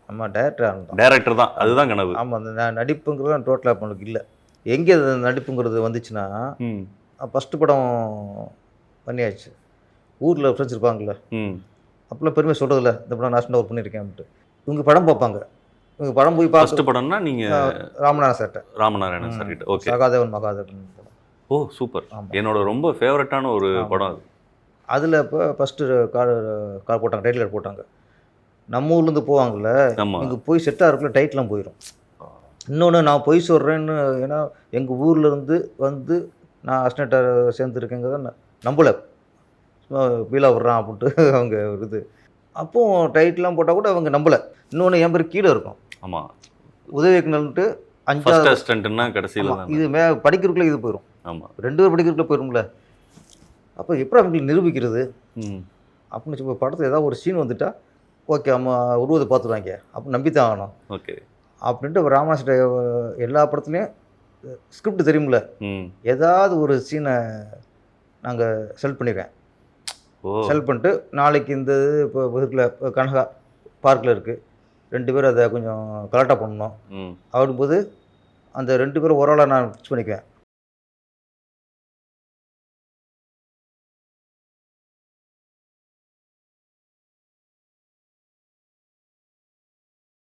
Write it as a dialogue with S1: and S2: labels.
S1: நம்ம டைரக்டர் ஆகணும்.
S2: டைரக்டர் தான், அதுதான் கனவு.
S1: ஆமாம், அந்த நடிப்புங்கிறது டோட்டலாக நம்மளுக்கு இல்லை. எங்கே அது நடிப்புங்கிறது வந்துச்சுன்னா, ஃபஸ்ட்டு படம் பண்ணியாச்சு. ஊரில் ஃப்ரெண்ட்ஸ் இருப்பாங்கள்ல, அப்போலாம் பெருமை சொல்கிறதில்ல, இந்த படம் நான் ஒர்க் பண்ணியிருக்கேன் அப்படின்ட்டு. இவங்க படம் பார்ப்பாங்க. இவங்க படம் போய்
S2: ஃபஸ்ட்டு படம்னா நீங்கள்
S1: ராமநாதன் சார்கிட்ட.
S2: ராமநாராயணன் சார்கிட்ட. ஓகே.
S1: சகாதேவன் மகாதேவன் படம்.
S2: ஓ சூப்பர். என்னோட ரொம்ப ஃபேவரட்டான ஒரு படம் அது.
S1: அதில் இப்போ ஃபஸ்ட்டு கார் போட்டாங்க, டைட்டில் கார்டு போட்டாங்க. நம்ம ஊர்லேருந்து போவாங்கள்ல, இங்கே போய் செட்டாக இருக்குள்ள டைட்லாம் போயிடும். இன்னொன்று நான் பொய் சொல்கிறேன்னு, ஏன்னா எங்கள் ஊர்லேருந்து வந்து நான் அஸ்னட்டாக சேர்ந்துருக்கேங்கிறத நம்பலை, வீலாக விட்றான் அப்படின்ட்டு அவங்க இது. அப்போது டைட்லாம் போட்டால் கூட அவங்க நம்பலை. இன்னொன்று என் பேர் கீழே இருக்கும்.
S2: ஆமாம்,
S1: உதவி இயக்குனர்ன்ட்டு
S2: 5வது அசிஸ்டன்ட்னா கடைசியில்
S1: இது படிக்கிறதுக்குள்ளே இது போயிடும்.
S2: ஆமாம்,
S1: 2 பேர் படிக்கிறதுக்குள்ளே போயிடும்ல. அப்போ எப்படி அவங்களுக்கு நிரூபிக்கிறது அப்படின்னு சொல்லி படத்தில் ஏதாவது ஒரு சீன் வந்துட்டா ஓகே, அம்மா உருவத்தை பார்த்துருவாங்க, அப்போ நம்பித்தான் ஆகணும்.
S2: ஓகே
S1: அப்படின்ட்டு ராமநாசிட்ட எல்லா படத்துலையும் ஸ்கிரிப்ட் தெரியுமில்ல, ஏதாவது ஒரு சீனை நாங்கள் செலக்ட் பண்ணிடுவேன். செலக்ட் பண்ணிட்டு நாளைக்கு இந்த இப்போ இருக்குல்ல, இப்போ கனகா பார்க்கில் இருக்குது, 2 பேரும் அதை கொஞ்சம் கரெக்டாக பண்ணணும் அப்படிங்கும்போது அந்த 2 பேரும் ஒரு ஆளாக நான் ஃபிக்ஸ் பண்ணிக்குவேன்.